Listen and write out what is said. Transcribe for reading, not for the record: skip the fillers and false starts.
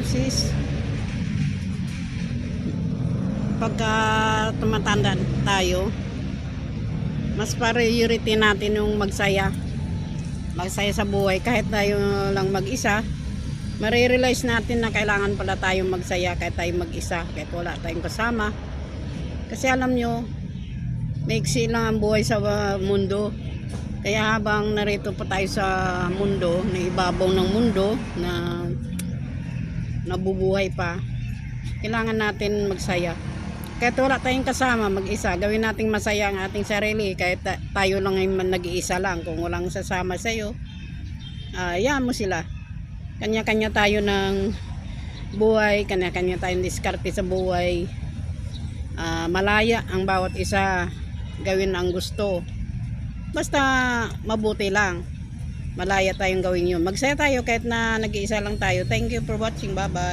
sis, pagka tumatanda tayo, mas priority natin yung magsaya sa buhay. Kahit tayo lang mag-isa, marirealize natin na kailangan pala tayong magsaya kahit tayo mag-isa, kahit wala tayong kasama. Kasi alam nyo, maiksi lang ang buhay sa mundo. Kaya habang narito pa tayo sa mundo, na ibabaw ng mundo, na nabubuhay pa, kailangan natin magsaya. Kahit wala tayong kasama, mag-isa, gawin nating masaya ang ating sarili. Kahit tayo lang ay nag-iisa lang, kung walang sasama sa'yo, hayaan mo sila. Kanya-kanya tayo ng buhay, kanya-kanya tayong diskarte sa buhay. Malaya ang bawat isa, gawin ang gusto. Basta mabuti lang, malaya tayong gawin yun. Magsaya tayo kahit na nag-iisa lang tayo. Thank you for watching. Bye bye.